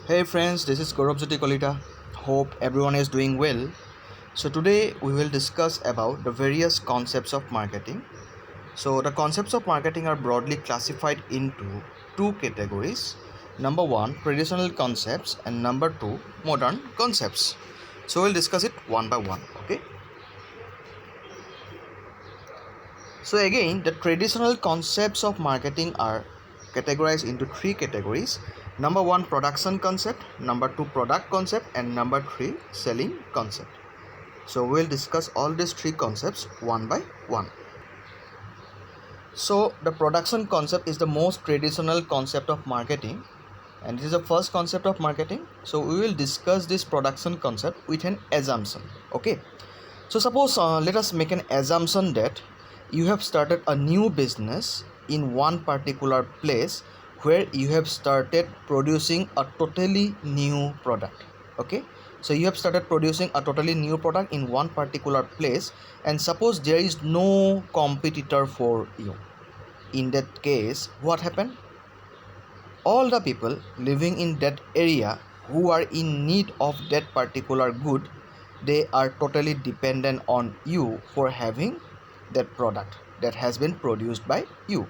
Hey friends, this is Gaurav Jyoti Kolita. Hope everyone is doing well. So today we will discuss about the various concepts of marketing. So the concepts of marketing are broadly classified into two categories. Number one, traditional concepts, and number two, modern concepts. So we'll discuss it one by one. Okay. So again, the traditional concepts of marketing are categorized into three categories. Number one, production concept, number two, product concept, and number three, selling concept. So we'll discuss all these three concepts one by one. So the production concept is the most traditional concept of marketing, and it is the first concept of marketing. So we will discuss this production concept with an assumption. Okay. So suppose let us make an assumption that you have started a new business in one particular place where you have started producing a totally new product. Okay. So you have started producing a totally new product in one particular place, and suppose there is no competitor for you. In that case, what happened? All the people living in that area who are in need of that particular good, they are totally dependent on you for having that product that has been produced by you.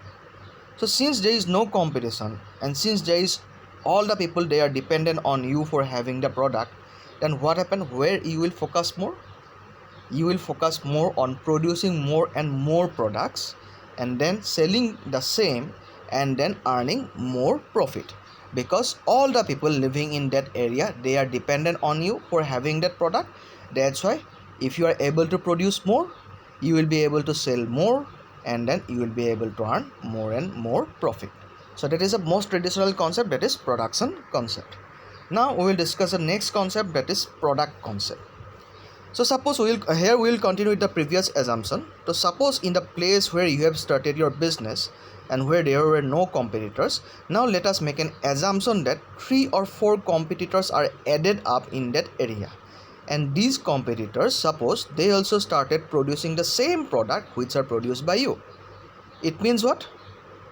So since there is no competition, and since there is all the people they are dependent on you for having the product, then what happened? Where you will focus more? You will focus more on producing more and more products, and then selling the same, and then earning more profit, because all the people living in that area, they are dependent on you for having that product. That's why if you are able to produce more, you will be able to sell more, and then you will be able to earn more and more profit. So that is the most traditional concept, that is production concept. Now we will discuss the next concept, that is product concept. So suppose we will continue with the previous assumption. So suppose in the place where you have started your business and where there were no competitors, now let us make an assumption that 3 or 4 competitors are added up in that area, and these competitors, suppose they also started producing the same product which are produced by you. It means what?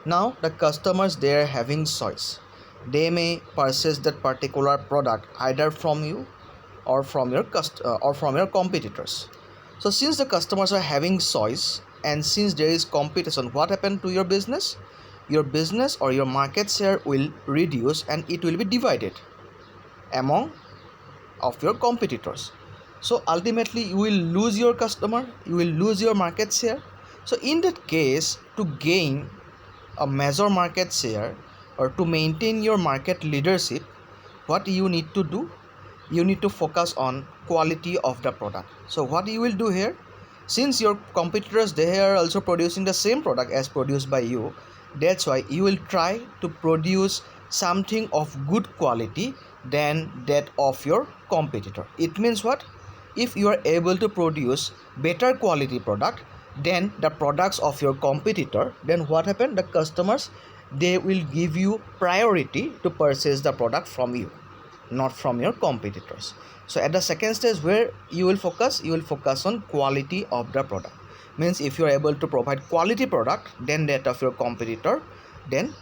Now the customers, they are having choice. They may purchase that particular product either from you or from your competitors. So since the customers are having choice, and since there is competition, what happened to your business? Your business or your market share will reduce, and it will be divided among of your competitors. So ultimately you will lose your customer, you will lose your market share. So in that case, to gain a major market share or to maintain your market leadership, what you need to do? You need to focus on quality of the product. So what you will do here, since your competitors, they are also producing the same product as produced by you, that's why you will try to produce something of good quality than that of your competitor. It means what? If you are able to produce better quality product than the products of your competitor, then what happened? The customers, they will give you priority to purchase the product from you, not from your competitors. So at the second stage, where you will focus on quality of the product. Means if you are able to provide quality product than that of your competitor, then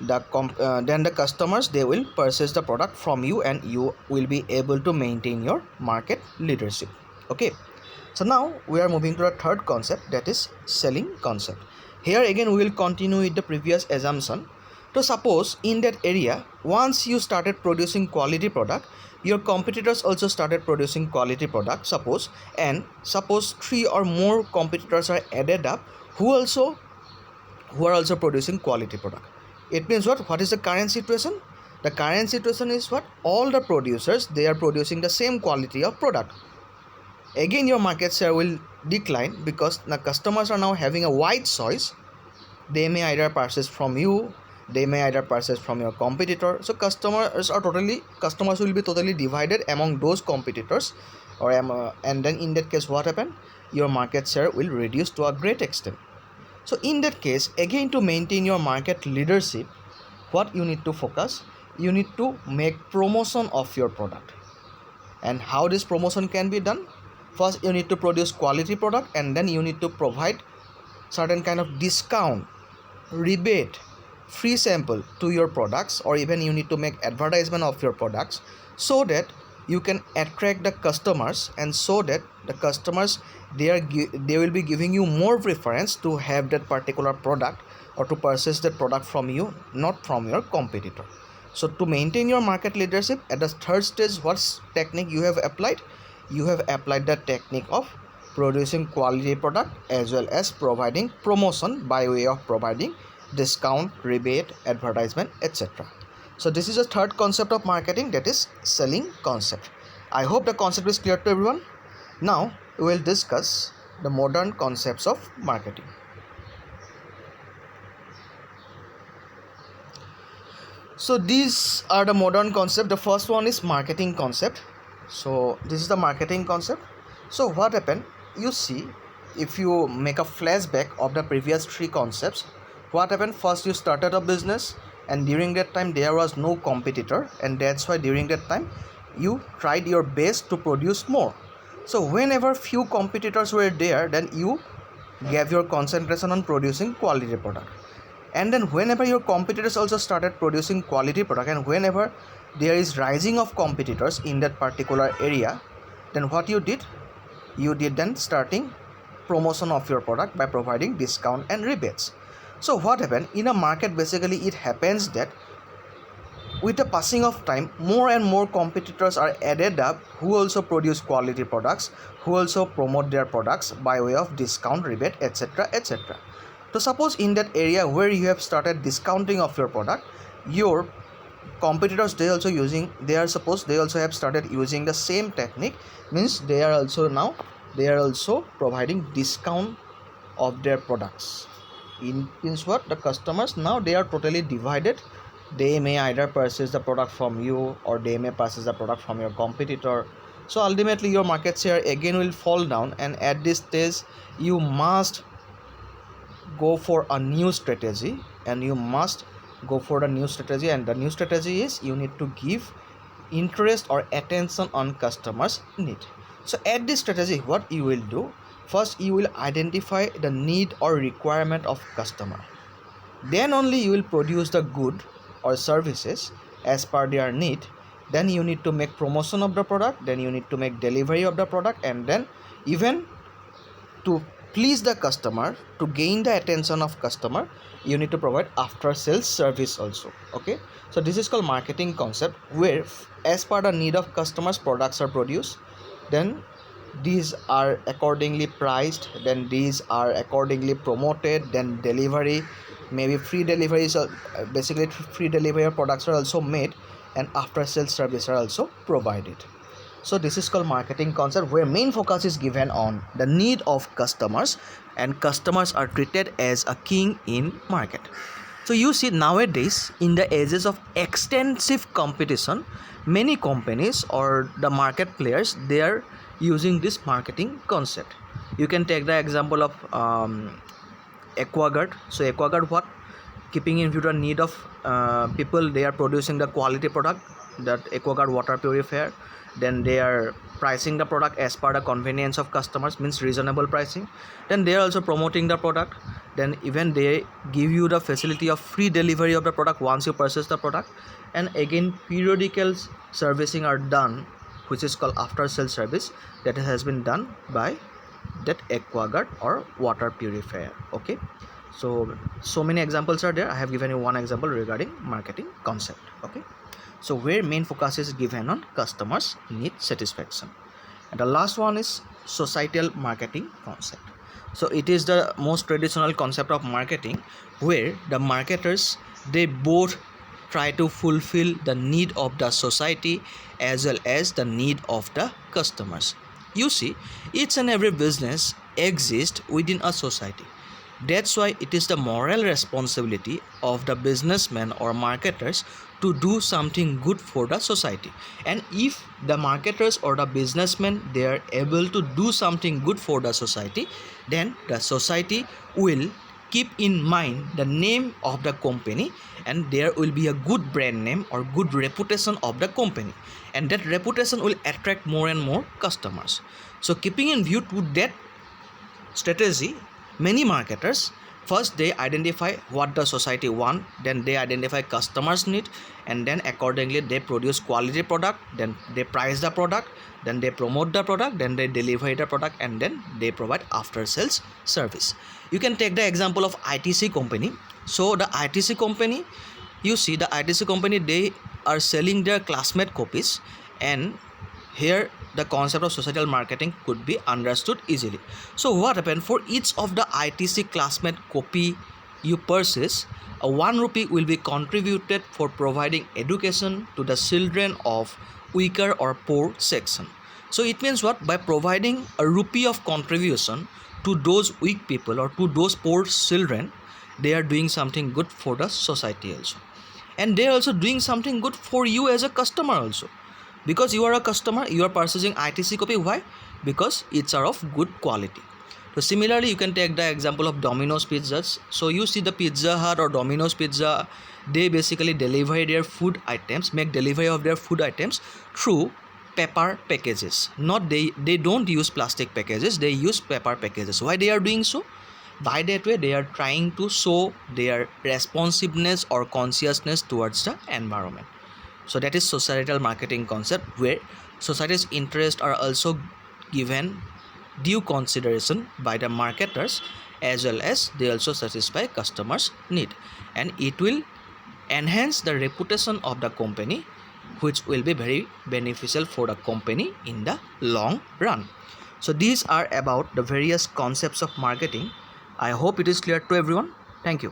the customers, they will purchase the product from you, and you will be able to maintain your market leadership. Okay. So now we are moving to the third concept, that is selling concept. Here again we will continue with the previous assumption. So suppose in that area, once you started producing quality product, your competitors also started producing quality product, suppose, and suppose 3 or more competitors are added up who are also producing quality product. It means what is the current situation? The current situation is what? All the producers, they are producing the same quality of product. Again your market share will decline, because the customers are now having a wide choice. They may either purchase from you, they may either purchase from your competitor. So customers will be totally divided among those competitors, and then in that case, what happened? Your market share will reduce to a great extent. So in that case, again, to maintain your market leadership, what you need to focus? You need to make promotion of your product. And how this promotion can be done? First, you need to produce quality product, and then you need to provide certain kind of discount, rebate, free sample to your products, or even you need to make advertisement of your products, so that you can attract the customers, and so that the customers, they will be giving you more preference to have that particular product or to purchase that product from you, not from your competitor. So to maintain your market leadership, at the third stage, what technique you have applied? You have applied the technique of producing quality product as well as providing promotion by way of providing discount, rebate, advertisement, etc. So this is a third concept of marketing, that is selling concept. I hope the concept is clear to everyone. Now we will discuss the modern concepts of marketing. So these are the modern concept. The first one is marketing concept. So this is the marketing concept. So what happened? You see, if you make a flashback of the previous three concepts, what happened? First, you started a business, and during that time there was no competitor, and that's why during that time you tried your best to produce more. So whenever few competitors were there, then you gave your concentration on producing quality product. And then whenever your competitors also started producing quality product, and whenever there is rising of competitors in that particular area, then what you did then starting promotion of your product by providing discount and rebates. So what happened in a market? Basically it happens that with the passing of time, more and more competitors are added up who also produce quality products, who also promote their products by way of discount, rebate, etc., etc. So suppose in that area where you have started discounting of your product, your competitors, they also have started using the same technique, means they are also providing discount of their products. Means what? The customers now, they are totally divided. They may either purchase the product from you, or they may purchase the product from your competitor. So ultimately your market share again will fall down, and at this stage you must go for a new strategy, and the new strategy is you need to give interest or attention on customers' need. So at this strategy, what you will do? First, you will identify the need or requirement of customer. Then only you will produce the good or services as per their need. Then you need to make promotion of the product, then you need to make delivery of the product, and then even to please the customer, to gain the attention of customer, you need to provide after sales service also. Okay, so this is called marketing concept, where as per the need of customers, products are produced, then these are accordingly priced, then these are accordingly promoted, then delivery, maybe free delivery. So basically free delivery of products are also made, and after sales service are also provided. So this is called marketing concept, where main focus is given on the need of customers, and customers are treated as a king in market. So you see, nowadays in the ages of extensive competition, many companies or the market players, they are using this marketing concept. You can take the example of Aquaguard. So Aquaguard, what? Keeping in view the need of people, they are producing the quality product, that Aquaguard water purifier. Then they are pricing the product as per the convenience of customers, means reasonable pricing. Then they are also promoting the product. Then even they give you the facility of free delivery of the product once you purchase the product. And again, periodical servicing are done, which is called after sales service, that has been done by that Aquaguard or water purifier. Okay, so many examples are there. I have given you one example regarding marketing concept. Okay, so where main focus is given on customers' need satisfaction. And the last one is societal marketing concept. So it is the most traditional concept of marketing, where the marketers, they both try to fulfill the need of the society as well as the need of the customers. You see, each and every business exists within a society. That's why it is the moral responsibility of the businessmen or marketers to do something good for the society. And if the marketers or the businessmen, they are able to do something good for the society, then the society will keep in mind the name of the company, and there will be a good brand name or good reputation of the company, and that reputation will attract more and more customers. So keeping in view to that strategy, many marketers, First, they identify what the society want, then they identify customers' need, and then accordingly they produce quality product, then they price the product, then they promote the product, then they deliver the product, and then they provide after sales service. You can take the example of ITC company. So the ITC company, you see the ITC company, they are selling their classmate copies, and here the concept of societal marketing could be understood easily. So what happened, for each of the ITC classmate copy you purchase, a 1 rupee will be contributed for providing education to the children of weaker or poor section. So it means what? By providing a rupee of contribution to those weak people or to those poor children, they are doing something good for the society also, and they are also doing something good for you as a customer also. Because you are a customer, you are purchasing ITC copy. Why? Because it's are of good quality. So similarly, you can take the example of Domino's pizzas. So you see the Pizza Hut or Domino's Pizza, they basically deliver their food items, make delivery of their food items through paper packages. Not they don't use plastic packages, they use paper packages. Why they are doing so? By that way, they are trying to show their responsiveness or consciousness towards the environment. So that is societal marketing concept, where society's interests are also given due consideration by the marketers, as well as they also satisfy customers' need, and it will enhance the reputation of the company, which will be very beneficial for the company in the long run. So these are about the various concepts of marketing. I hope it is clear to everyone. Thank you.